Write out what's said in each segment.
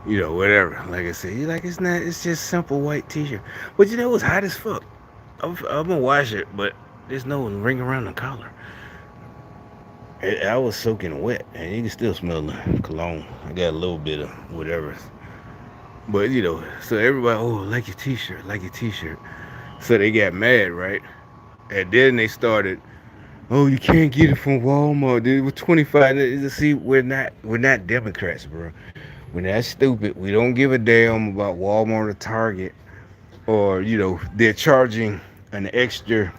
Whatever. Like I said, you like it's not. It's just simple white t-shirt. But it was hot as fuck. I'm gonna wash it, but there's no ring around the collar. I was soaking wet, and you can still smell the cologne. I got a little bit of whatever. But so everybody, oh, like your t-shirt, like your t-shirt. So they got mad, right? And then they started, oh, you can't get it from Walmart. Dude, we're 25. See, we're not Democrats, bro. We're not stupid. We don't give a damn about Walmart or Target, or they're charging an extra.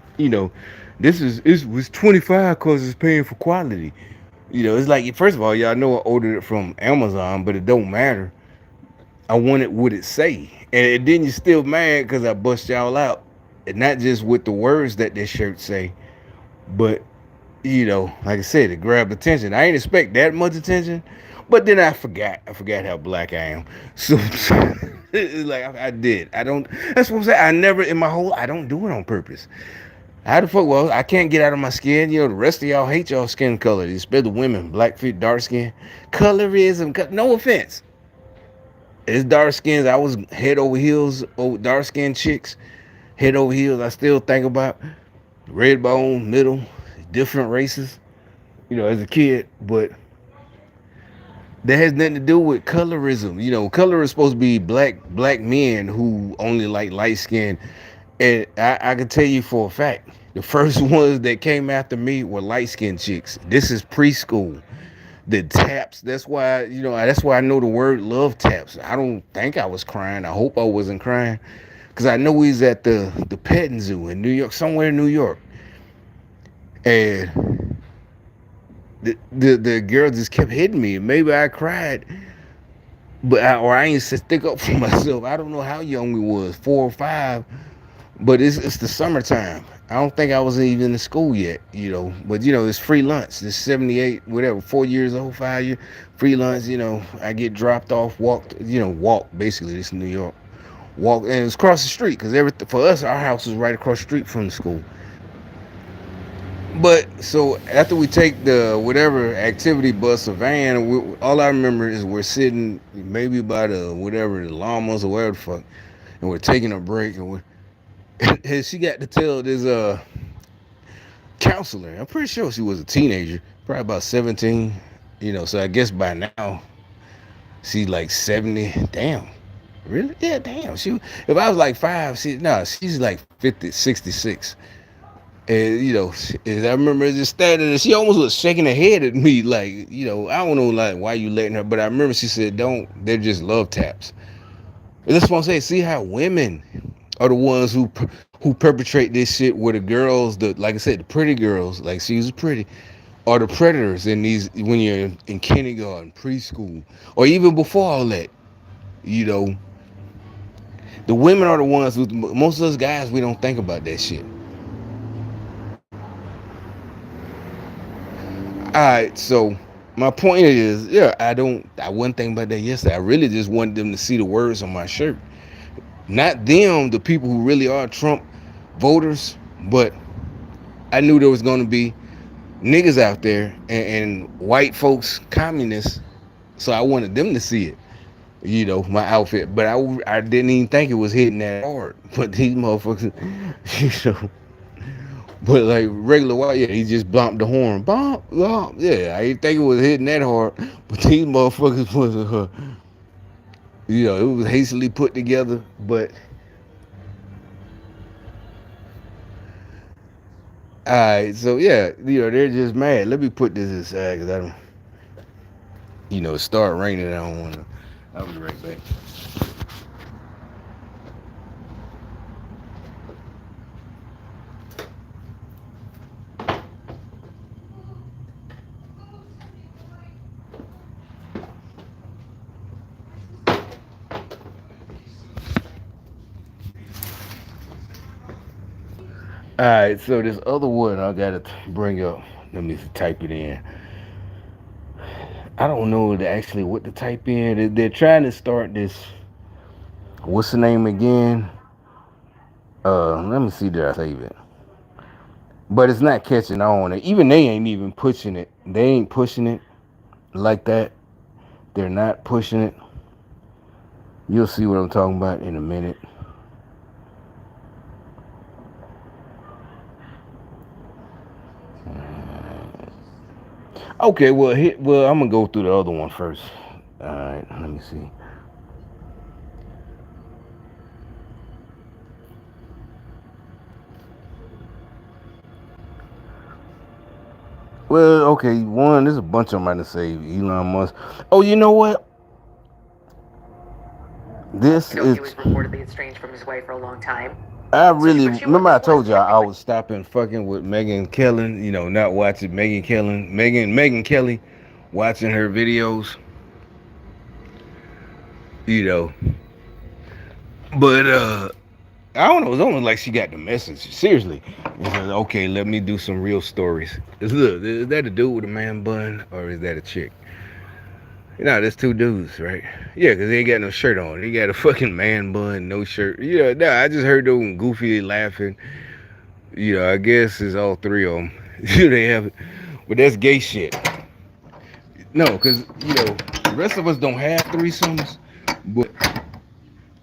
This is it was 25 because it's paying for quality. It's like, first of all, y'all know I ordered it from Amazon, but it don't matter. I wanted what it say, and then you still mad because I bust y'all out, and not just with the words that this shirt say, but like I said, it grabbed attention. I ain't expect that much attention, but then I forgot. I forgot how black I am. So it's like I did. I don't. That's what I'm saying. I never in my whole. I don't do it on purpose. How the fuck? Well, I can't get out of my skin. The rest of y'all hate y'all skin color, especially the women, black feet, dark skin. Colorism. No offense. It's dark skins. I was head over heels. Dark skinned chicks, head over heels. I still think about red bone, middle, different races. As a kid, but that has nothing to do with colorism. Color is supposed to be black men who only like light skin. And I can tell you for a fact, the first ones that came after me were light skinned chicks. This is preschool. The taps. That's why I know the word love taps. I don't think I was crying. I hope I wasn't crying, because I know he's at the petting zoo in New York, somewhere in New York, and the girl just kept hitting me. Maybe I cried, or I ain't stick up for myself. I don't know how young we was, 4 or 5, but it's the summertime. I don't think I was even in school yet, But it's free lunch. It's 78, whatever, 4 years old, 5 years, free lunch. I get dropped off, walk basically. This is New York, walk, and it's across the street because everything for us, our house is right across the street from the school. But so after we take the whatever activity bus or van, all I remember is we're sitting maybe by the whatever the llamas or whatever the fuck, and we're taking a break, and she got to tell this counselor. I'm pretty sure she was a teenager, probably about 17. So I guess by now she's like 70. Damn, really? Yeah, damn. If I was like 5, she's like 50, 66. And and I remember just standing there. She almost was shaking her head at me, like, I don't know, like, why you letting her. But I remember she said, "Don't. They're just love taps." And that's what I'm saying. See how women are the ones who perpetrate this shit. Where the girls, like I said, the pretty girls, like she was pretty, are the predators in these when you're in kindergarten, preschool, or even before all that. You know, the women are the ones who most of us guys we don't think about that shit. All right, so my point is, yeah, I wasn't thinking about that yesterday. I really just wanted them to see the words on my shirt, not them, the people who really are Trump voters, but I knew there was going to be niggas out there and white folks, communists. So I wanted them to see it, my outfit. But I didn't even think it was hitting that hard. But these motherfuckers, you know, but like regular white, yeah, he just bumped the horn. Bump, bump. Yeah, I didn't think it was hitting that hard. But these motherfuckers was, it was hastily put together. But, all right, so yeah, they're just mad. Let me put this aside because I don't, it start raining. I don't want to. I'll be right back. All right, so this other one I gotta bring up. Let me type it in. I don't know actually what to type in. They're trying to start this. What's the name again? Let me see. Did I save it? But it's not catching on. Even they ain't even pushing it. They ain't pushing it like that. They're not pushing it. You'll see what I'm talking about in a minute. Okay, well, I'm gonna go through the other one first. All right, let me see. Well, okay, one, there's a bunch of them I done say Elon Musk. Oh, you know what? This Ago, is. he was reportedly estranged from his wife for a long time. I So she, really but she was remember I his wife told you I technically. was stopping fucking with Megan Kelly. You know, not watching Megan Kelly. Megan Kelly, watching her videos. You know, but I don't know. It was almost like she got the message. Seriously, it says, okay, let me do some real stories. Look, is that a dude with a man bun or is that a chick? You know, there's two dudes, right? Yeah, because they ain't got no shirt on. They got a fucking man bun, no shirt. Yeah, no, I just heard them goofy laughing. You know, I guess it's all three of them. They have it. But that's gay shit. No, because, you know, the rest of us don't have threesomes. But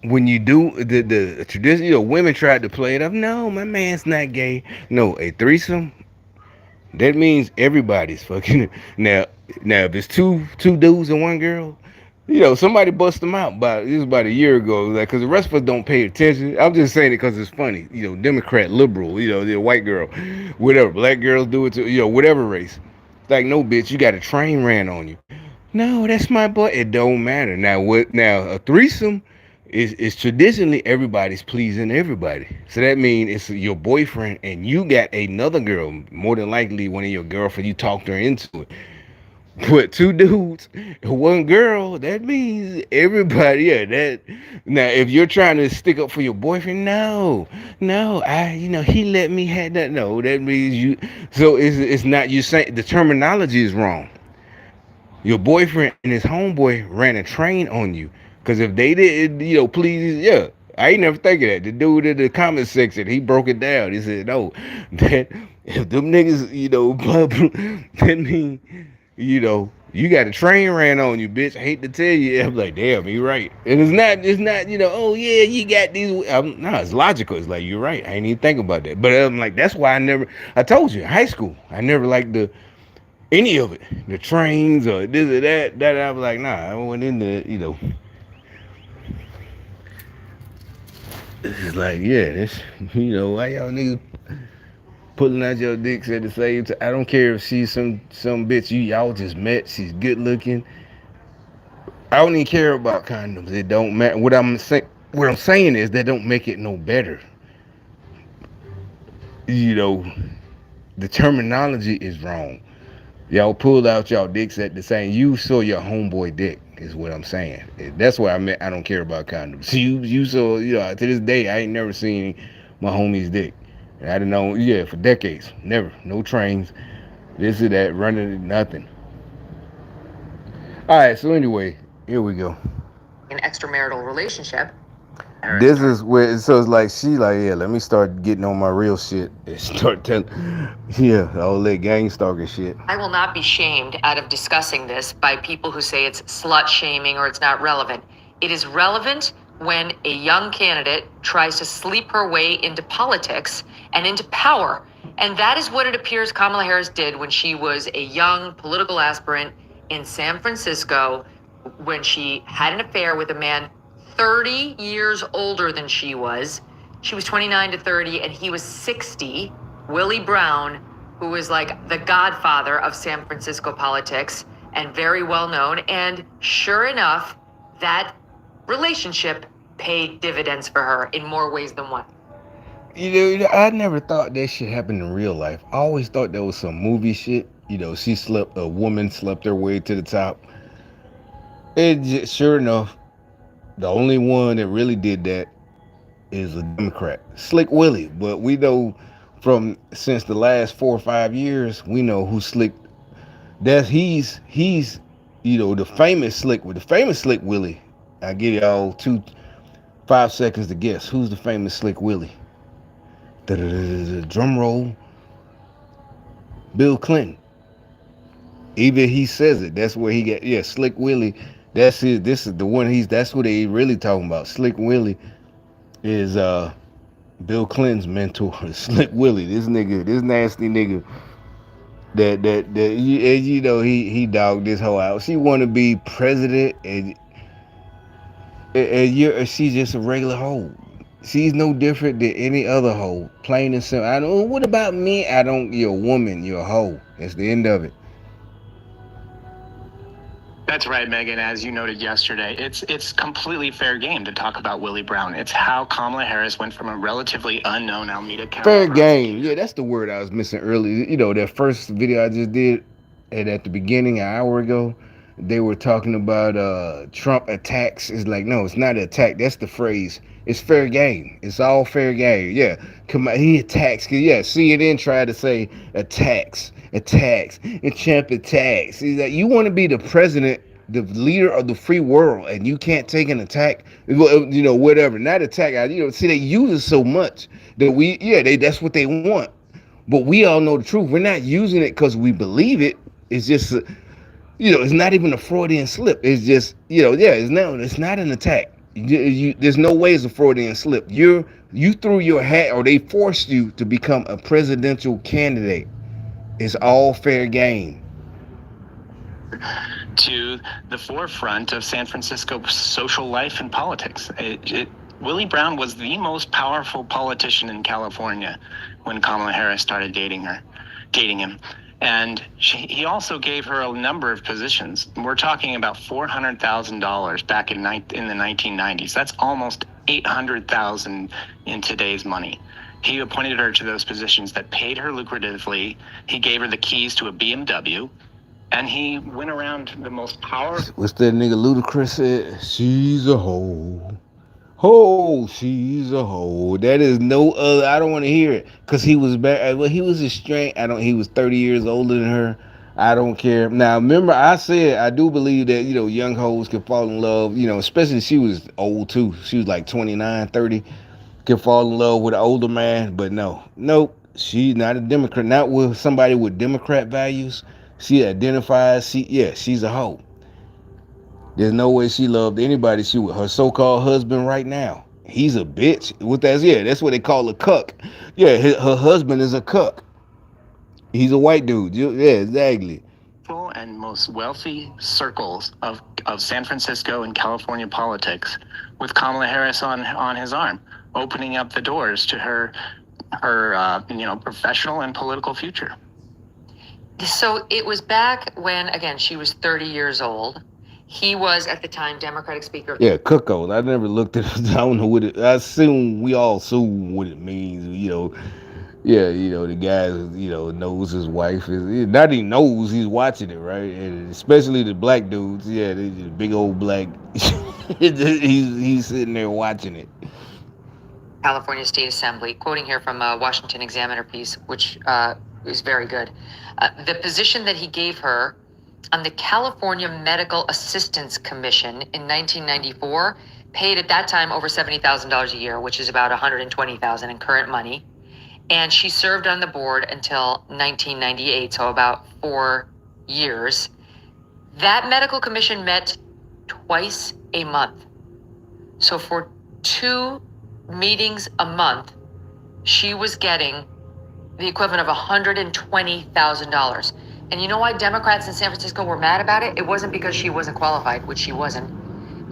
when you do, the tradition, you know, women tried to play it up. No, my man's not gay. No, a threesome, that means everybody's fucking. Now, now if it's two dudes and one girl, you know, somebody bust them out. This was about a year ago, like, because the rest of us don't pay attention. I'm just saying it because it's funny. You know, Democrat, liberal, you know, the white girl, whatever. Black girls do it too, you know, whatever race. Like, no, bitch, you got a train ran on you. No, that's my boy. It don't matter. Now, what? Now, a threesome is traditionally everybody's pleasing everybody. So that means it's your boyfriend and you got another girl, more than likely one of your girlfriends. You talked her into it. But two dudes, one girl, that means everybody. Yeah, that. Now, if you're trying to stick up for your boyfriend, no, you know, he let me have that. No, that means you. So it's not you saying the terminology is wrong. Your boyfriend and his homeboy ran a train on you. Cause if they did, you know, please, yeah. I ain't never think of that. The dude in the comment section, he broke it down. He said, no, that if them niggas, you know, that mean, you know, you got a train ran on you, bitch. I hate to tell you. I'm like, damn, you right. And it's not, you know, oh yeah, you got these. No, it's logical. It's like, you're right. I ain't even think about that. But I'm like, that's why I told you, in high school, I never liked any of it, the trains or this or that. That I was like, nah, I went into, you know, it's like, yeah, this, you know, why y'all niggas pulling out your dicks at the same time? I don't care if she's some bitch y'all just met. She's good looking. I don't even care about condoms. It don't matter. What I'm saying is that don't make it no better. You know, the terminology is wrong. Y'all pulled out y'all dicks at the same. You saw your homeboy dick is what I'm saying. That's what I meant. I don't care about condoms. You saw, you know, to this day I ain't never seen my homie's dick. And I didn't know, yeah, for decades, never, no trains, this or that, running nothing. All right, so anyway, here we go. An extramarital relationship. This is where so it's like she like, yeah, let me start getting on my real shit and start telling, yeah, all that gang stalker shit. I will not be shamed out of discussing this by people who say it's slut shaming or it's not relevant. It is relevant when a young candidate tries to sleep her way into politics and into power. And that is what it appears Kamala Harris did when she was a young political aspirant in San Francisco, when she had an affair with a man 30 years older than she was. She was 29 to 30 and he was 60. Willie Brown, who was like the godfather of San Francisco politics and very well known. And sure enough, that relationship paid dividends for her in more ways than one. You know, I never thought that shit happened in real life. I always thought that was some movie shit. You know, a woman slept her way to the top. Sure enough, the only one that really did that is a Democrat, Slick Willie. But we know from since the last 4 or 5 years, we know who Slick. He's you know the famous Slick Willie. I give y'all 5 seconds to guess who's the famous Slick Willie. Drum roll. Bill Clinton. Even he says it. That's where he got, yeah, Slick Willie. That's it. This is the one that's what they really talking about. Slick Willie is Bill Clinton's mentor. Slick Willie, this nigga, this nasty nigga that you know he dogged this whole out. She want to be president and she's just a regular hoe. She's no different than any other hoe. Plain and simple. I don't. What about me? I don't. You're a woman. You're a hoe. That's the end of it. That's right, Megan. As you noted yesterday, it's completely fair game to talk about Willie Brown. It's how Kamala Harris went from a relatively unknown Alameda County Fair game. Yeah, that's the word I was missing earlier. You know, that first video I just did, and at the beginning, an hour ago, they were talking about Trump attacks. It's like, no, it's not an attack. That's the phrase. It's fair game. It's all fair game. Yeah, come on. He attacks. Yeah, CNN tried to say attacks, and Trump attacks. He's like, you want to be the president, the leader of the free world, and you can't take an attack. You know, whatever. Not attack. You know, see, they use it so much that that's what they want. But we all know the truth. We're not using it because we believe it. It's just it's not even a Freudian slip. It's just, it's not an attack. There's no way it's a Freudian slip. You threw your hat, or they forced you to become a presidential candidate. It's all fair game. To the forefront of San Francisco's social life and politics. Willie Brown was the most powerful politician in California when Kamala Harris started dating him. And he also gave her a number of positions. We're talking about $400,000 back in the 1990s. That's almost $800,000 in today's money. He appointed her to those positions that paid her lucratively. He gave her the keys to a BMW. And he went around the most powerful. What's that nigga Ludacris said? She's a hoe. Oh, she's a hoe. That is no other. I don't want to hear it because he was back. Well, he was a straight. He was 30 years older than her. I don't care. Now, remember, I said I do believe that young hoes can fall in love. Especially she was old too. She was like 29, 30. Can fall in love with an older man, but nope. She's not a Democrat. Not with somebody with Democrat values. She identifies. She's a hoe. There's no way she loved anybody. She with her so-called husband right now. He's a bitch. That's what they call a cuck. Yeah, her husband is a cuck. He's a white dude. Yeah, exactly. And most wealthy circles of San Francisco and California politics, with Kamala Harris on his arm, opening up the doors to her professional and political future. So it was back when, again, she was 30 years old. He was, at the time, Democratic Speaker. Yeah, cuckold. I never looked at it. I don't know what it. We all assume what it means. Yeah, the guy, knows his wife is. Not he knows, he's watching it, right? And especially the black dudes. Yeah, the big old black. he's sitting there watching it. California State Assembly, quoting here from a Washington Examiner piece, which is very good. The position that he gave her on the California Medical Assistance Commission in 1994 paid at that time over $70,000 a year, which is about $120,000 in current money. And she served on the board until 1998, so about 4 years. That medical commission met twice a month. So for 2 meetings a month, she was getting the equivalent of $120,000. And you know why Democrats in San Francisco were mad about it? It wasn't because she wasn't qualified, which she wasn't.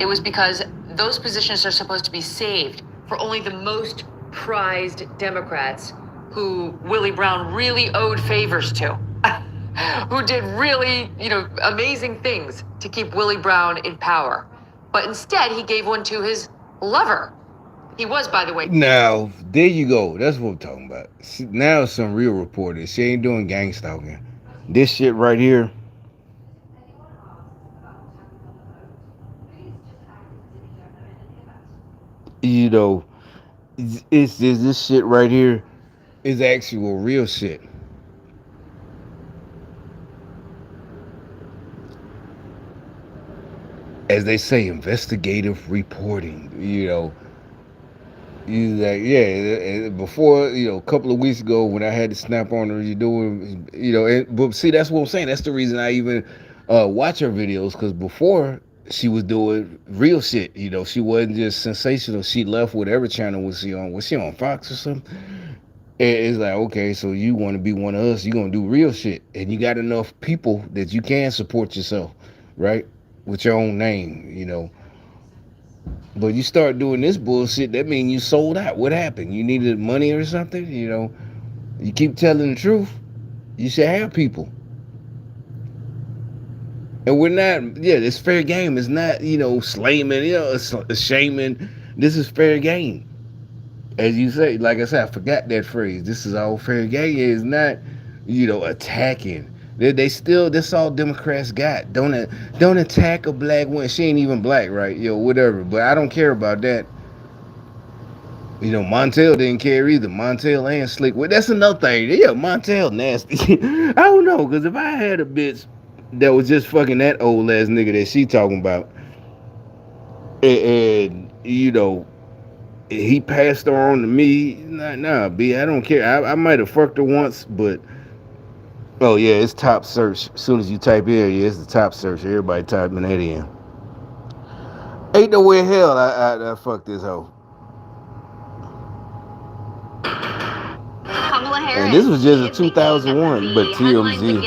It was because those positions are supposed to be saved for only the most prized Democrats who Willie Brown really owed favors to, who did really, amazing things to keep Willie Brown in power. But instead, he gave one to his lover. He was, by the way. Now, there you go. That's what I'm talking about. Now it's some real reporters. She ain't doing gang stalking. This shit right here. It's this shit right here is actual real shit. As they say, investigative reporting. Before, a couple of weeks ago when I had to snap on her, but see, that's what I'm saying. That's the reason I even watch her videos, because before, she was doing real shit. She wasn't just sensational. She left whatever channel was she on. Was she on Fox or something? And it's like, okay, so you want to be one of us? You gonna do real shit, and you got enough people that you can support yourself, right? With your own name. But you start doing this bullshit, that means you sold out. What happened? You needed money or something? You keep telling the truth, you should have people. And we're not, yeah, it's fair game. It's not, slaming, it's shaming. This is fair game. As you say, like I said, I forgot that phrase. This is all fair game. It's not, attacking. They still, that's all Democrats got. Don't attack a black woman. She ain't even black, right? Whatever. But I don't care about that. Montel didn't care either. Montel and Slick. Well, that's another thing. Yeah, Montel nasty. I don't know, because if I had a bitch that was just fucking that old ass nigga that she talking about, and he passed her on to me. Nah, B, I don't care. I might have fucked her once, but oh yeah, it's top search. As soon as you type in, yeah, it's the top search. Everybody typing that in. Ain't no way in hell I fucked this hoe. Kamala Harris. And this was just a 2001, but TMZ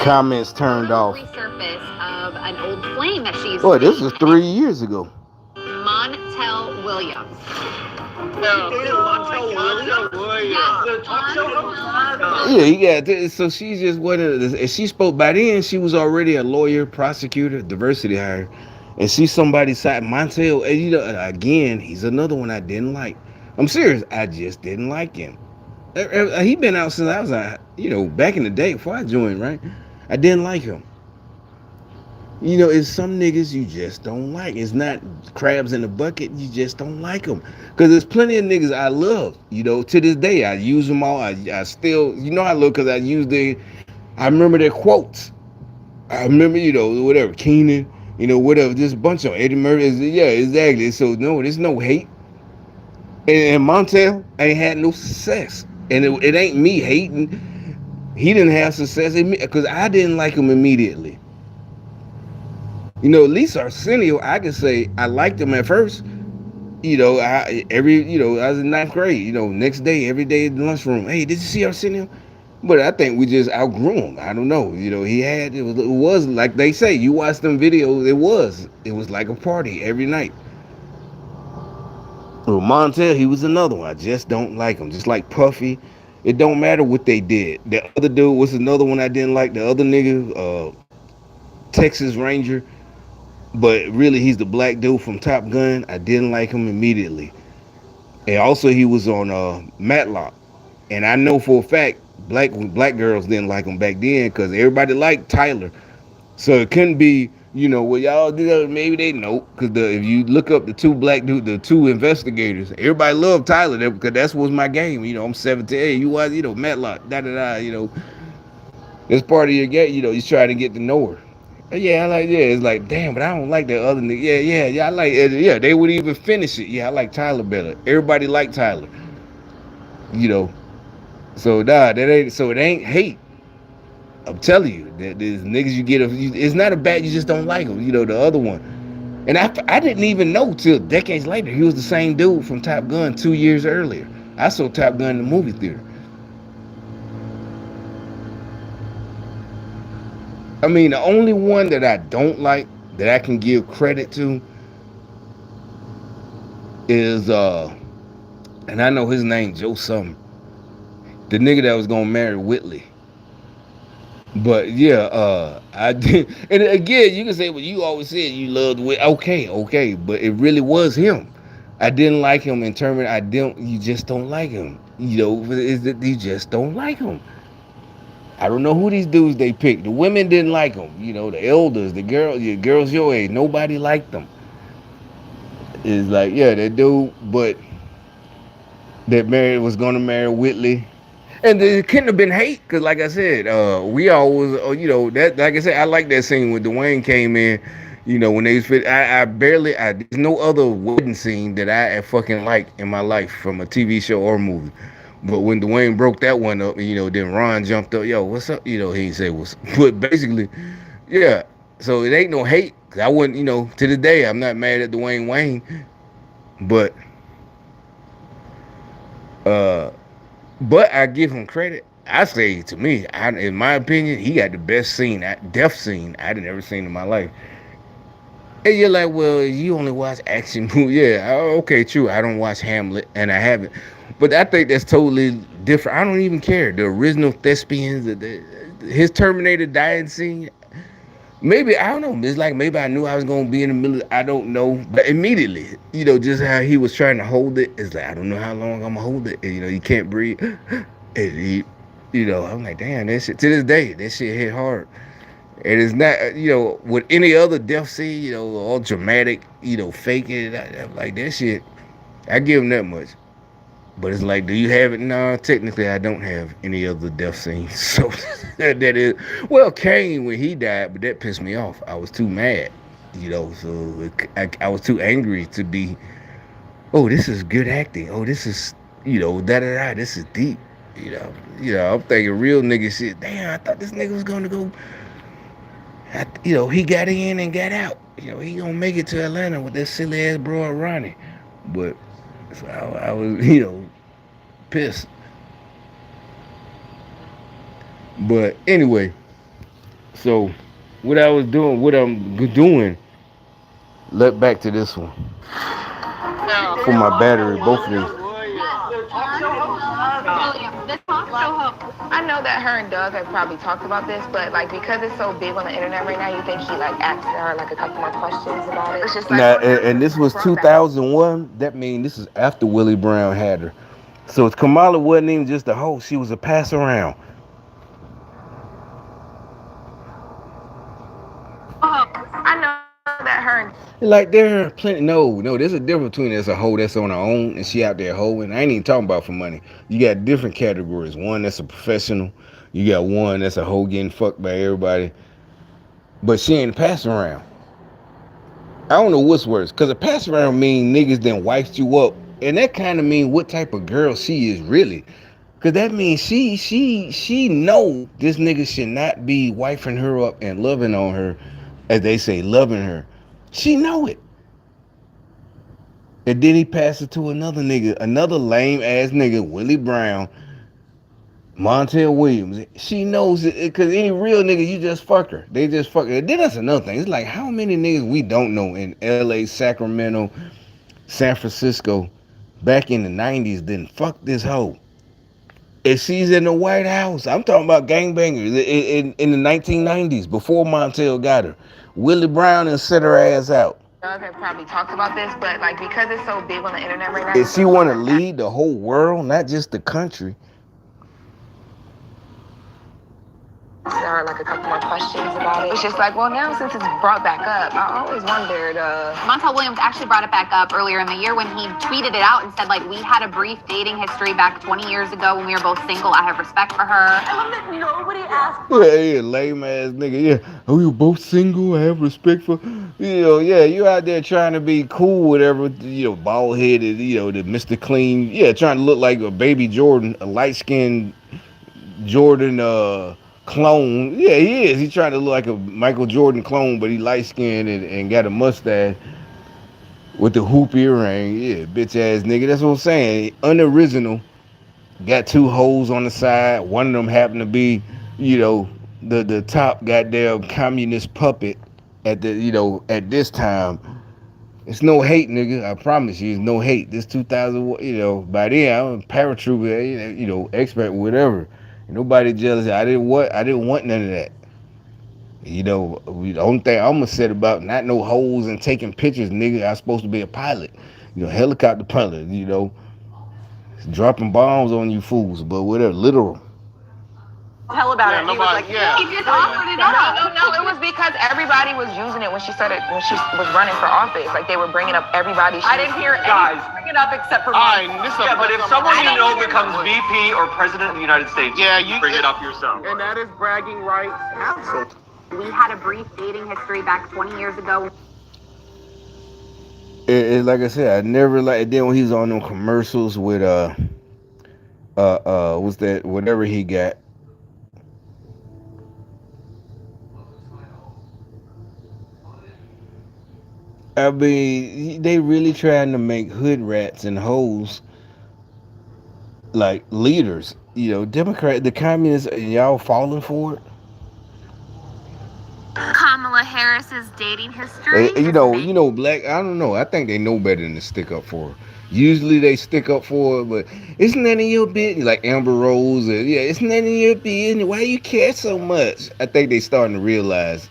comments turned off. Resurface of an old flame that she used Boy, this was 3 years ago. Montel Williams. Yeah, he got. So she just wasn't. And she spoke by then. She was already a lawyer, prosecutor, diversity hire, and she's somebody's side. Montel, and again, he's another one I didn't like. I'm serious. I just didn't like him. He been out since I was, back in the day before I joined. Right, I didn't like him. It's some niggas you just don't like. It's not crabs in the bucket. You just don't like them. Because there's plenty of niggas I love. To this day, I use them all. I still, I love because I remember their quotes. I remember, whatever, Keenan, whatever, just a bunch of Eddie Murphy. Yeah, exactly. So, no, there's no hate. And Montel ain't had no success. And it ain't me hating. He didn't have success because I didn't like him immediately. At least Arsenio, I can say I liked him at first. I was in ninth grade. Next day, every day in the lunchroom. Hey, did you see Arsenio? But I think we just outgrew him. I don't know. He had it was like they say. You watch them videos. It was like a party every night. Well, Montel, he was another one. I just don't like him. Just like Puffy, it don't matter what they did. The other dude was another one I didn't like. The other nigga, Texas Ranger. But really, he's the black dude from Top Gun. I didn't like him immediately. And also, he was on Matlock. And I know for a fact, black girls didn't like him back then because everybody liked Tyler. So it couldn't be, well, y'all do that. Maybe they know. Because if you look up the two black dudes, the two investigators, everybody loved Tyler because that's was my game. I'm 17. Hey, you watch, Matlock, da-da-da, That's part of your game. You try to get to know her. Yeah, I like. Yeah, it's like damn, but I don't like that other nigga. Yeah. I like. Yeah, they would even finish it. Yeah, I like Tyler better. Everybody liked Tyler. So that ain't. So it ain't hate. I'm telling you, there's niggas you get. It's not a bad. You just don't like them. The other one. And I didn't even know till decades later he was the same dude from Top Gun 2 years earlier. I saw Top Gun in the movie theater. I mean, the only one that I don't like that I can give credit to is and I know his name, Joe Summer, the nigga that was gonna marry Whitley. But yeah, I did. And again, you can say, well, you always said you loved Whitley. Okay, but it really was him. I didn't like him in terms of you just don't like him. Is that you just don't like him. I don't know who these dudes they picked. The women didn't like them. The elders, the girls your age, nobody liked them. It's like, yeah, that dude, but that was gonna marry Whitley. And it couldn't have been hate, because like I said, we always, that, like I said, I like that scene when Dwayne came in, when they was fit. There's no other wedding scene that I fucking like in my life from a TV show or movie. But when Dwayne broke that one up, then Ron jumped up, yo, what's up? He didn't say what's up. But basically, yeah, So it ain't no hate. 'Cause I wouldn't, to the day, I'm not mad at Dwayne Wayne, but uh, but I give him credit. I say to me, in my opinion, he got the best death scene I'd ever seen in my life. And you're like, well, you only watch action movies. Yeah, okay, true. I don't watch Hamlet, and I haven't. But I think that's totally different. I don't even care. The original thespians, his Terminator dying scene. Maybe I don't know. It's like maybe I knew I was gonna be in the middle. I don't know, but immediately, just how he was trying to hold it. It's like I don't know how long I'm gonna hold it. And, you can't breathe. And I'm like, damn, that shit. To this day, that shit hit hard. And it's not, with any other death scene, all dramatic, faking it. I'm like that shit. I give him that much. But it's like, do you have it? No, technically, I don't have any other death scenes. So that is, well, Kane when he died, but that pissed me off. I was too mad, so I was too angry to be, oh, this is good acting. Oh, this is, da da da, this is deep. I'm thinking real nigga shit. Damn, I thought this nigga was gonna go, he got in and got out. He gonna make it to Atlanta with that silly ass bro Ronnie. But so I was, pissed. But anyway, so what I'm doing, let back to this one for my battery, both of these. I know that her and Doug have probably talked about this, but like because it's so big on the internet right now, you think he like asked her like a couple more questions about it? It's just like Now, and this was 2001. That means this is after Willie Brown had her. So Kamala wasn't even just a host; she was a pass around. I know that her and Like there are plenty. No, there's a difference between there's a hoe that's on her own and she out there hoeing. I ain't even talking about for money. You got different categories. One that's a professional. You got one that's a hoe getting fucked by everybody. But she ain't passing around. I don't know what's worse, cause a pass around mean niggas then wifed you up, and that kind of mean what type of girl she is really. Cause that means she know this nigga should not be wifing her up and loving on her, as they say, loving her. She know it. And then he passed it to another nigga, another lame ass nigga, Willie Brown, Montel Williams. She knows it because any real nigga, you just fuck her. They just fuck her. And then that's another thing. It's like how many niggas we don't know in LA, Sacramento, San Francisco, back in the 90s didn't fuck this hoe. If she's in the White House, I'm talking about gangbangers in the 1990s, before Montel got her. Willie Brown and set her ass out. Doug have probably talked about this, but like because it's so big on the internet right now. If she want to lead the whole world, not just the country. There are like a couple more questions about it. It's just like, well, now since it's brought back up, I always wondered. Montel Williams actually brought it back up earlier in the year when he tweeted it out and said, like, we had a brief dating history back 20 years ago when we were both single. I have respect for her. I love that nobody asked. Yeah, lame ass nigga. Yeah, oh, you both single. I have respect for. Yeah, you out there trying to be cool, whatever. Bald headed. The Mr. Clean. Yeah, trying to look like a baby Jordan, a light skinned Jordan. Clone. Yeah, he is. He's trying to look like a Michael Jordan clone, but he light skinned and got a mustache with the hoop earring. Yeah, bitch ass nigga. That's what I'm saying. Unoriginal. Got two holes on the side. One of them happened to be, the top goddamn communist puppet at at this time. It's no hate, nigga. I promise you, it's no hate. This 2000, by then I'm a paratrooper, expert, whatever. Nobody jealous. I didn't want none of that. The only thing I'm gonna say about not no holes and taking pictures, nigga. I was supposed to be a pilot, helicopter pilot, dropping bombs on you fools, but whatever, literal. Hell about it. He was like, He just offered it up. No. It was because everybody was using it when she was running for office. Like they were bringing up everybody. I didn't hear anyone bring it up except for me. Yeah, but if someone you know becomes VP or president of the United States, you bring it up yourself. And that is bragging rights. Absolutely. We had a brief dating history back 20 years ago. Like I said, I never like. Then when he was on them commercials with what's that? Whatever he got. I mean, they really trying to make hood rats and hoes like leaders. Democrat, the communists, y'all falling for it. Kamala Harris's dating history. Black. I don't know. I think they know better than to stick up for her. Usually they stick up for her, but it's none of your business. Like Amber Rose, yeah, it's none of your business. Why you care so much? I think they starting to realize.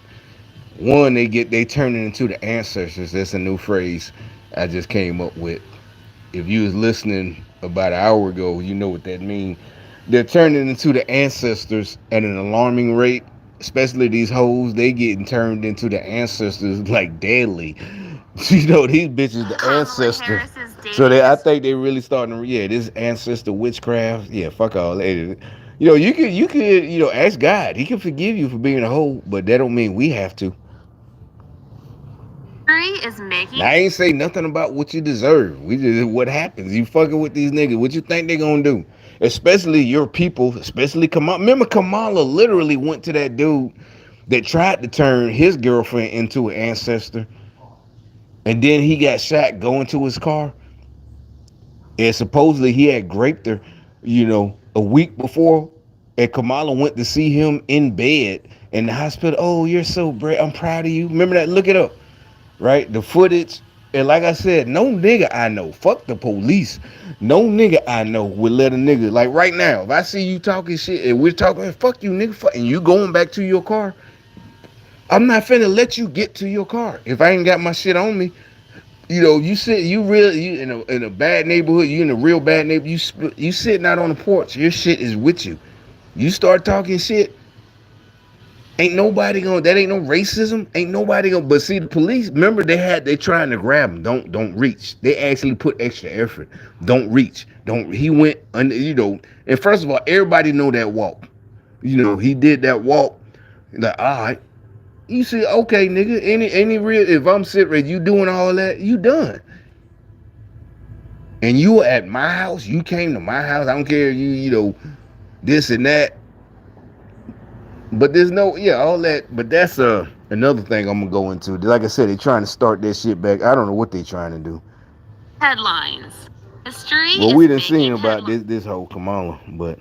One, they turn it into the ancestors. That's a new phrase I just came up with. If you was listening about an hour ago, you know what that means. They're turning into the ancestors at an alarming rate. Especially these hoes, they getting turned into the ancestors like deadly. These bitches the ancestors. So I think they really starting to, yeah, this ancestor witchcraft. Yeah, fuck all that. You could ask God. He can forgive you for being a hoe, but that don't mean we have to. Is making. Now, I ain't say nothing about what you deserve. We just what happens. You fucking with these niggas. What you think they gonna do? Especially your people. Especially Kamala. Remember, Kamala literally went to that dude that tried to turn his girlfriend into an ancestor, and then he got shot going to his car. And supposedly he had raped her, a week before. And Kamala went to see him in bed in the hospital. Oh, you're so brave. I'm proud of you. Remember that? Look it up. Right? The footage. And like I said, no nigga I know, fuck the police. No nigga I know would let a nigga, like right now, if I see you talking shit and we're talking, fuck you nigga, fuck, and you going back to your car, I'm not finna let you get to your car. If I ain't got my shit on me, you in a bad neighborhood, you in a real bad neighborhood, you sitting out on the porch, your shit is with you. You start talking shit, ain't nobody gonna. That ain't no racism. Ain't nobody gonna. But see, the police. Remember, they trying to grab him. Don't reach. They actually put extra effort. Don't reach. Don't. He went under. And first of all, everybody know that walk. He did that walk. Like, all right. You see, okay, nigga. Any real. If I'm sitting right, you doing all that, you done. And you were at my house. You came to my house. I don't care. This and that. But there's no, yeah, all that. But that's another thing I'm gonna go into. Like I said, they trying to start that shit back. I don't know what they trying to do. Headlines. History. Well, we didn't see about this whole Kamala, but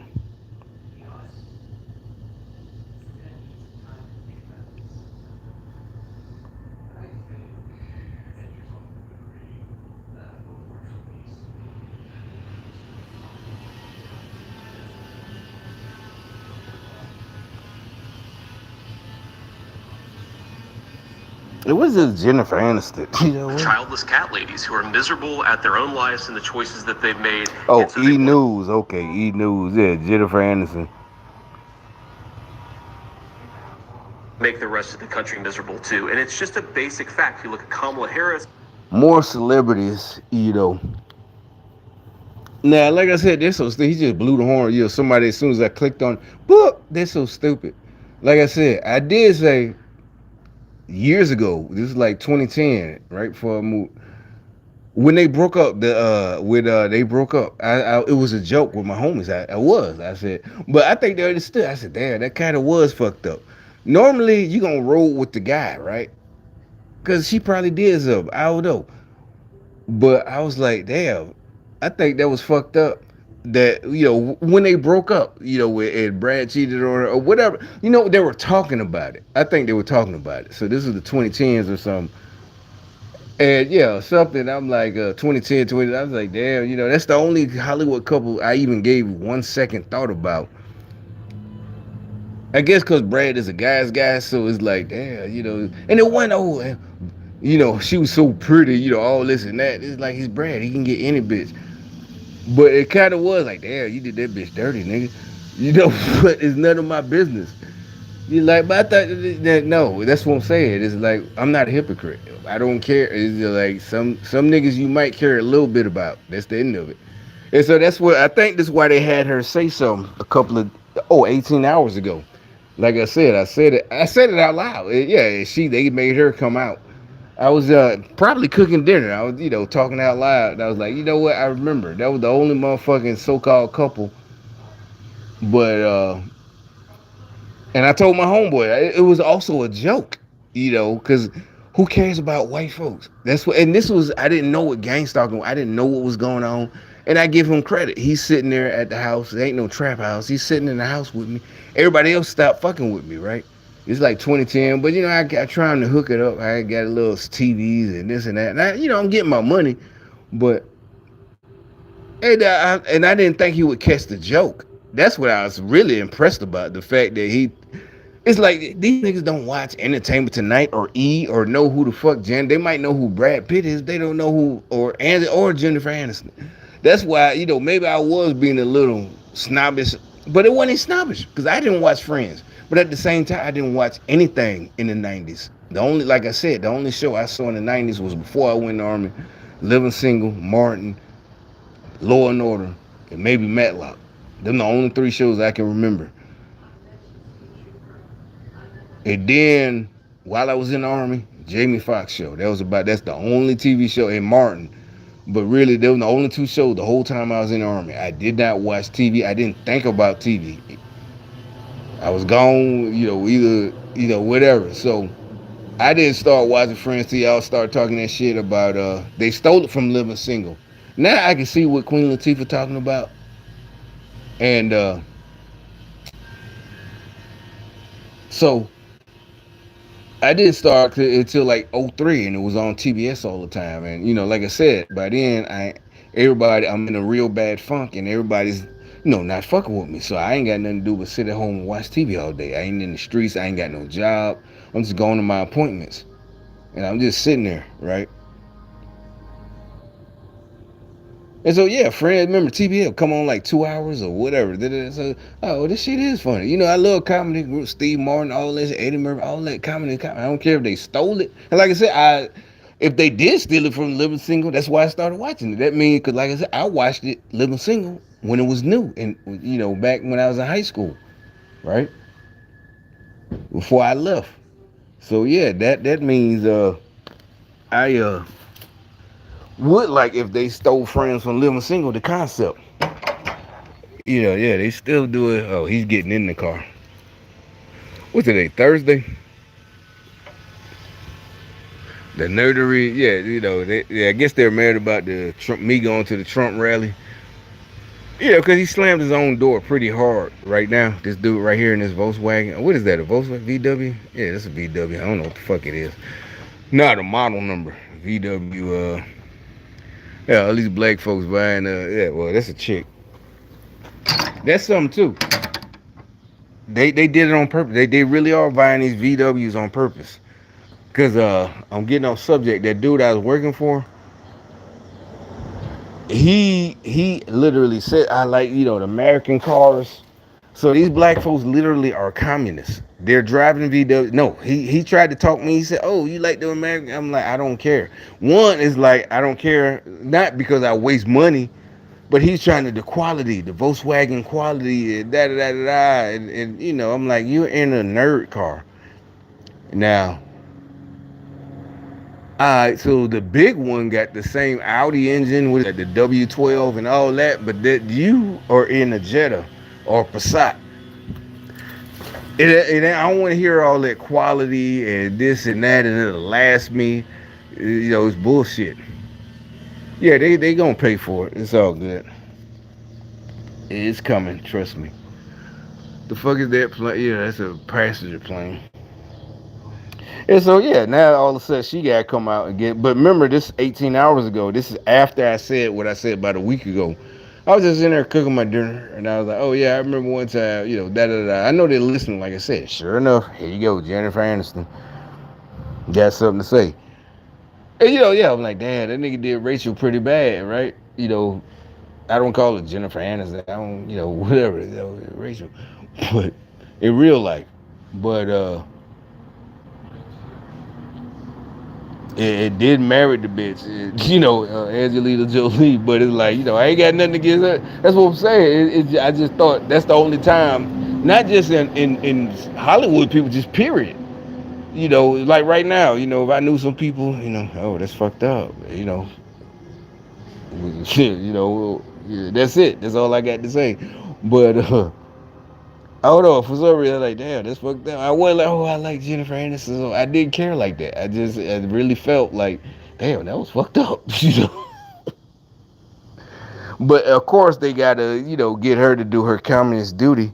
it was just Jennifer Aniston. Childless cat ladies who are miserable at their own lives and the choices that they've made. Oh, so News. Okay, E! News. Yeah, Jennifer Aniston. Make the rest of the country miserable too. And it's just a basic fact. You look at Kamala Harris. More celebrities, Now, like I said, they're so stupid. He just blew the horn. Somebody, as soon as I clicked on, boop, they're so stupid. Like I said, I did say years ago, this is like 2010, right before I moved, when they broke up, they broke up. It was a joke with my homies. I said, but I think they understood. I said, damn, that kind of was fucked up. Normally, you gonna roll with the guy, right? Because she probably did something. I don't know. But I was like, damn, I think that was fucked up. That, when they broke up, and Brad cheated on her or whatever, they were talking about it. I think they were talking about it. So this is the 2010s or something. And yeah, something, I'm like 2010, 20, I was like, damn, that's the only Hollywood couple I even gave 1 second thought about. I guess because Brad is a guy's guy, so it's like, damn, and it wasn't, she was so pretty, all this and that. It's like, he's Brad, he can get any bitch. But it kind of was like, damn, you did that bitch dirty, nigga. But it's none of my business. But I thought that, no, that's what I'm saying. It's like, I'm not a hypocrite. I don't care. It's like some niggas you might care a little bit about. That's the end of it. And so that's what I think that's why they had her say something a couple of 18 hours ago. Like I said it out loud. Yeah, they made her come out. I was probably cooking dinner. I was, talking out loud. I was like, you know what? I remember that was the only motherfucking so-called couple. But and I told my homeboy it was also a joke, because Who cares about white folks? That's what. And this was, I didn't know what gang stalking. I didn't know what was going on, and I give him credit. He's sitting there at the house. There ain't no trap house. He's sitting in the house with me. Everybody else stopped fucking with me, right? It's like 2010, but I trying to hook it up. I got a little TVs and this and that. And I'm getting my money, but and I didn't think he would catch the joke. That's what I was really impressed about. The fact that it's like these niggas don't watch Entertainment Tonight or E or know who the fuck Jen. They might know who Brad Pitt is. They don't know who or Jennifer Aniston. That's why maybe I was being a little snobbish, but it wasn't snobbish because I didn't watch Friends. But at the same time, I didn't watch anything in the '90s. Like I said, the only show I saw in the '90s was before I went in the army: Living Single, Martin, Law and Order, and maybe Matlock. Them the only 3 shows I can remember. And then while I was in the army, Jamie Foxx show. That's the only TV show in Martin. But really, they were the only 2 shows the whole time I was in the army. I did not watch TV. I didn't think about TV. I was gone, either, whatever. So I didn't start watching Friends till y'all started talking that shit about they stole it from Living Single. Now I can see what Queen Latifah talking about. And so I didn't start until like 03, and it was on TBS all the time. And like I said, by then I'm in a real bad funk, and everybody's not fucking with me. So I ain't got nothing to do but sit at home and watch TV all day. I ain't in the streets. I ain't got no job. I'm just going to my appointments, and I'm just sitting there, right? And so Friends, remember TBL come on like 2 hours or whatever. So, this shit is funny. I love comedy group, Steve Martin, all this, Eddie Murphy, all that comedy. I don't care if they stole it. And like I said, if they did steal it from Living Single, that's why I started watching it. That means, because like I said, I watched it Living Single when it was new, and back when I was in high school, right? Before I left. So that means I would like if they stole Friends from Living Single, the concept. They still do it. Oh, he's getting in the car. What's today? Thursday? The nerdery, I guess they're mad about me going to the Trump rally. Because he slammed his own door pretty hard right now. This dude right here in this Volkswagen. What is that, a Volkswagen? VW? Yeah, that's a VW. I don't know what the fuck it is. Not a model number. VW, all these black folks buying, that's a chick. That's something too. They did it on purpose. They really are buying these VWs on purpose. Cause I'm getting off subject. That dude I was working for, he literally said, I like, the American cars. So these black folks literally are communists. They're driving VW. No, he tried to talk me. He said, oh, you like the American? I'm like, I don't care. One is like, I don't care, not because I waste money, but he's trying to the quality, the Volkswagen quality, and and I'm like, you're in a nerd car. Now, alright, so the big one got the same Audi engine with the W12 and all that, but that you are in a Jetta or Passat. I don't want to hear all that quality and this and that, and it'll last me. It's bullshit. Yeah, they gonna pay for it. It's all good. It's coming, trust me. The fuck is that plane? Yeah, that's a passenger plane. And so now all of a sudden she gotta come out again. But remember, this 18 hours ago. This is after I said what I said about a week ago. I was just in there cooking my dinner, and I was like, oh yeah, I remember one time, I know they're listening. Like I said, sure enough, here you go, Jennifer Aniston got something to say. And I'm like, damn, that nigga did Rachel pretty bad, right? I don't call it Jennifer Aniston. I don't, whatever, Rachel, but in real life, but it did marry the bitch, Angelina Jolie. But it's like, I ain't got nothing against her. That's what I'm saying. I just thought that's the only time, not just in Hollywood, people, just period. Like right now, if I knew some people, oh, that's fucked up. That's it. That's all I got to say. But I don't know. For some reason, like, damn, this fucked up. I wasn't like, oh, I like Jennifer Aniston. So I didn't care like that. I really felt like, damn, that was fucked up. But of course, they gotta, get her to do her communist duty.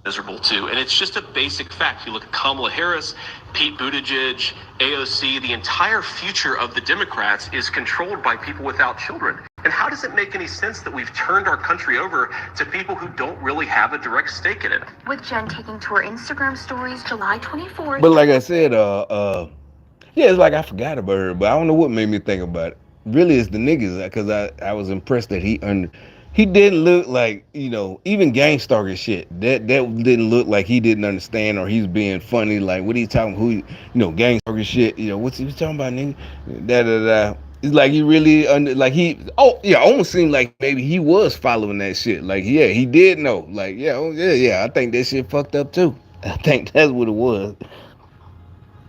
Miserable too, and it's just a basic fact. You look at Kamala Harris, Pete Buttigieg, AOC. The entire future of the Democrats is controlled by people without children. And how does it make any sense that we've turned our country over to people who don't really have a direct stake in it? With Jen taking to her Instagram stories July 24th. But like I said, yeah, it's like I forgot about her, but I don't know what made me think about it. Really, it's the niggas, because I was impressed that he didn't look like, even gang stalker shit. That didn't look like he didn't understand or he's being funny. Like, what are you talking? Gang stalker shit. What's he talking about, nigga? Da da da. It's like he really almost seemed like maybe he was following that shit. Like, yeah, he did know. Like, yeah. I think that shit fucked up too. I think that's what it was.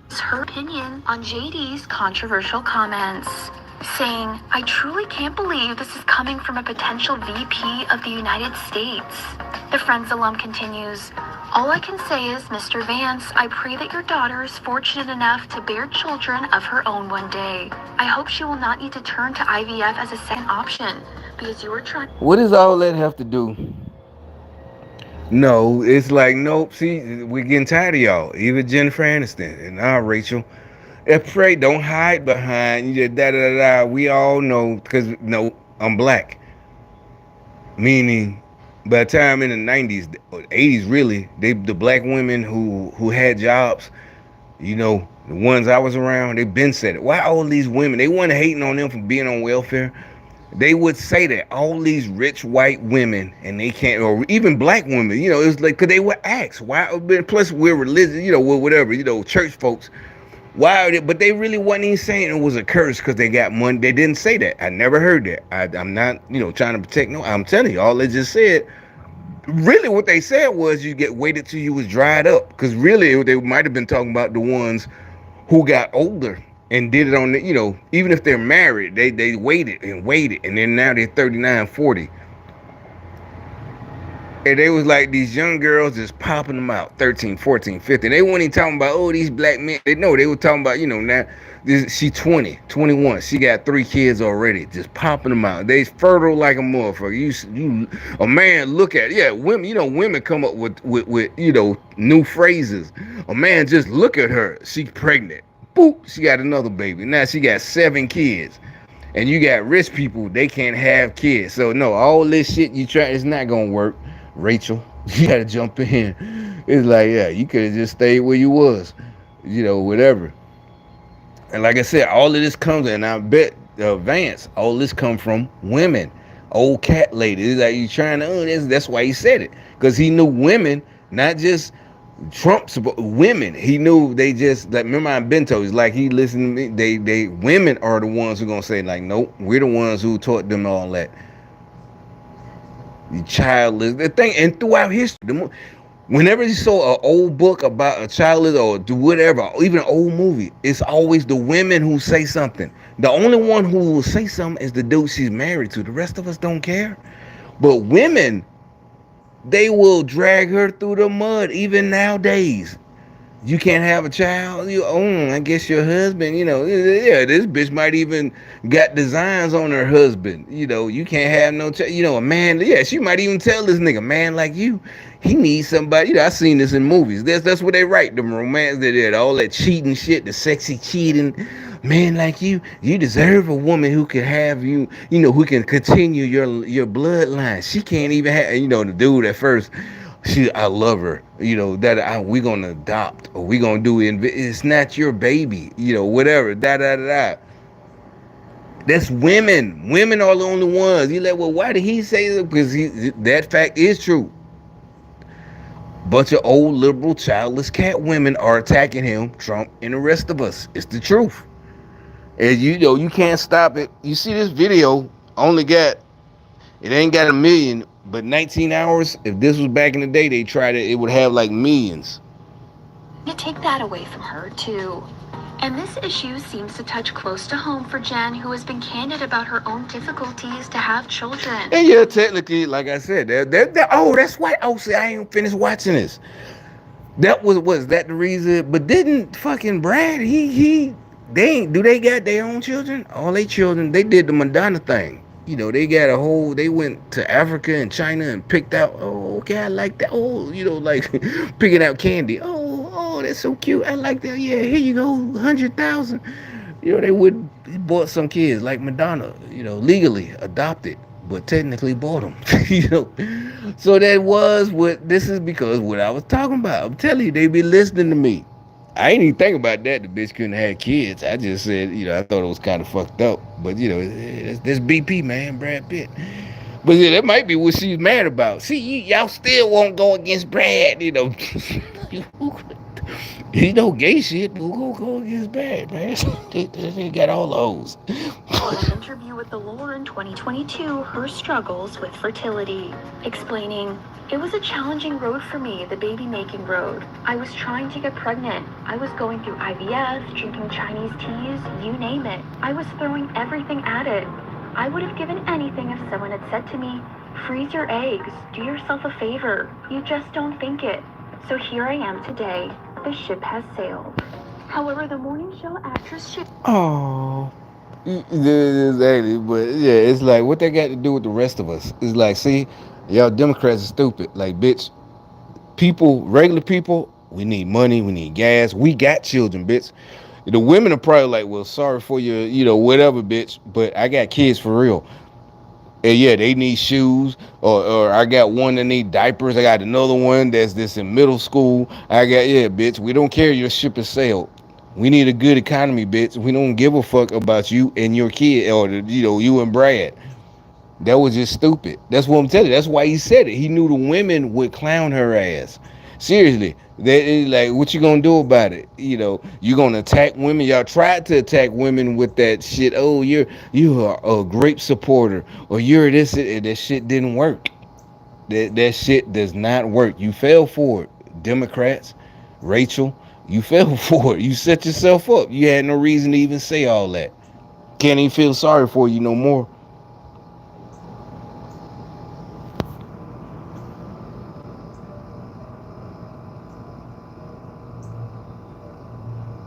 Her opinion on JD's controversial comments, saying, "I truly can't believe this is coming from a potential VP of the United States." The Friends alum continues, "All I can say is, Mr. Vance, I pray that your daughter is fortunate enough to bear children of her own one day. I hope she will not need to turn to IVF as a second option, because you are trying..." What does all that have to do? No, it's like, nope, see, we're getting tired of y'all. Even Jennifer Aniston and now Rachel. Pray, don't hide behind da da da da. We all know, because no, I'm black. Meaning, by the time in the 90s or 80s, really, the black women who had jobs, the ones I was around, they've been said it. Why all these women? They weren't hating on them for being on welfare. They would say that all these rich white women, and they can't, or even black women, it's like, because they were asked why. Plus, we're religious, whatever, church folks. Why? But they really wasn't even saying it was a curse because they got money. They didn't say that. I never heard that. I'm not, trying to protect. No, I'm telling you, all they just said. Really, what they said was you get waited till you was dried up. Because really, they might have been talking about the ones who got older and did it on the, even if they're married, they waited, and then now they're 39, 40. And they was like these young girls just popping them out, 13, 14, 15. They weren't even talking about, oh, these black men. They were talking about, now, she 20, 21. She got 3 kids already, just popping them out. They fertile like a motherfucker. A man look at it. Yeah, women, women come up with new phrases. A man just look at her. She pregnant. Boop, she got another baby. Now she got 7 kids. And you got rich people, they can't have kids. So no, all this shit you try, it's not gonna work. Rachel, you gotta jump in. It's like, yeah, you could have just stayed where you was, whatever. And like I said, all of this comes, and I bet Vance, all this come from women, old cat lady. It's like you trying to, that's why he said it, because he knew women, not just Trump's women. He knew they just, like, remember I've been told, he's like, he listened to me. They women are the ones who gonna say, like, nope, we're the ones who taught them all that. The childless, the thing, and throughout history, whenever you saw an old book about a childless or do whatever, or even an old movie, it's always the women who say something. The only one who will say something is the dude she's married to. The rest of us don't care. But women, they will drag her through the mud, even nowadays. You can't have a child. I guess your husband, yeah, this bitch might even got designs on her husband. You can't have no child. A man, yeah, she might even tell this nigga, man like you, he needs somebody. I seen this in movies. That's what they write, them romance, they did all that cheating shit, the sexy cheating. Man like you deserve a woman who can have you, who can continue your bloodline. She can't even have, the dude at first, I love her, that we gonna adopt, or we gonna do it. It's not your baby, whatever, da da da da. That's women. Women are the only ones. You like, well, why did he say that? Because that fact is true. Bunch of old liberal, childless cat women are attacking him, Trump, and the rest of us. It's the truth. And you can't stop it. You see this video it ain't got 1 million, but 19 hours. If this was back in the day, it would have like millions. To take that away from her, to And this issue seems to touch close to home for Jen, who has been candid about her own difficulties to have children. And yeah, technically, like I said, oh, that's why. Oh, see, I ain't finished watching this. That was that the reason? But didn't fucking Brad? They ain't. Do they got their own children? All they children. They did the Madonna thing. You know, they got a whole. They went to Africa and China and picked out. Oh, okay, I like that. Oh, you know, like picking out candy. Oh, that's so cute. I like that. Yeah, here you go, 100,000. You know, they bought some kids like Madonna. You know, legally adopted, but technically bought them. You know, so that was what this is because what I was talking about. I'm telling you, they be listening to me. I ain't even think about that. The bitch couldn't have kids. I just said, you know, I thought it was kind of fucked up. But you know, this BP man, Brad Pitt. But yeah, that might be what she's mad about. See, y'all still won't go against Brad. You know, he know gay shit, but we'll go against Brad, man. They got all those. In an interview with The Lore in 2022, her struggles with fertility, explaining, "It was a challenging road for me, the baby-making road. I was trying to get pregnant. I was going through IVF, drinking Chinese teas, you name it. I was throwing everything at it. I would have given anything if someone had said to me, freeze your eggs, do yourself a favor. You just don't think it. So here I am today. The ship has sailed." However, the morning show actress Oh. Exactly, but yeah, it's like what they got to do with the rest of us. It's like, see, y'all Democrats are stupid. Like, bitch, people, regular people, we need money, we need gas, we got children, bitch. The women are probably like, well, sorry for your, you know, whatever, bitch, but I got kids for real. And yeah, they need shoes, or I got one that need diapers. I got another one that's this in middle school. I got, yeah, bitch, we don't care your ship has sailed. We need a good economy, bitch. We don't give a fuck about you and your kid, or you know, you and Brad. That was just stupid. That's what I'm telling you. That's why he said it. He knew the women would clown her ass. Seriously, they like, what you gonna do about it? You know, you gonna attack women? Y'all tried to attack women with that shit. Oh, you're a great supporter, or you're this. And that shit didn't work. That shit does not work. You fell for it, Democrats. Rachel, you fell for it. You set yourself up. You had no reason to even say all that. Can't even feel sorry for you no more.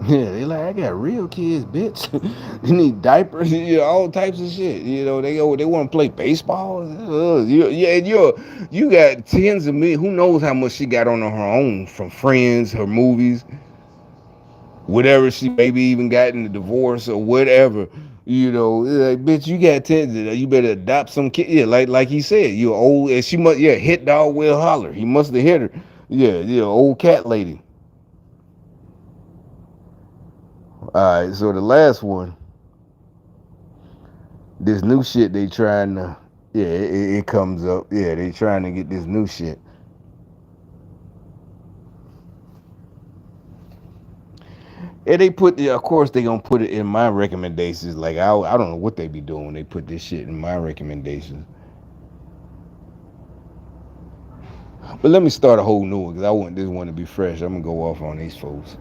Yeah, they like, I got real kids, bitch. You need diapers, you know, all types of shit. You know, they want to play baseball. You got tens of millions. Who knows how much she got on her own from friends, her movies, whatever she maybe even got in the divorce or whatever. You know, like, bitch, you got tens. You better adopt some kid. Yeah, like he said, you're old, and she must. Yeah, hit dog will holler. He must have hit her. Yeah, old cat lady. All right, so the last one, this new shit they trying to, yeah, it comes up. Yeah, they trying to get this new shit. And they put, of course, they gonna put it in my recommendations. Like I don't know what they be doing when they put this shit in my recommendations. But let me start a whole new one because I want this one to be fresh. I'm gonna go off on these folks.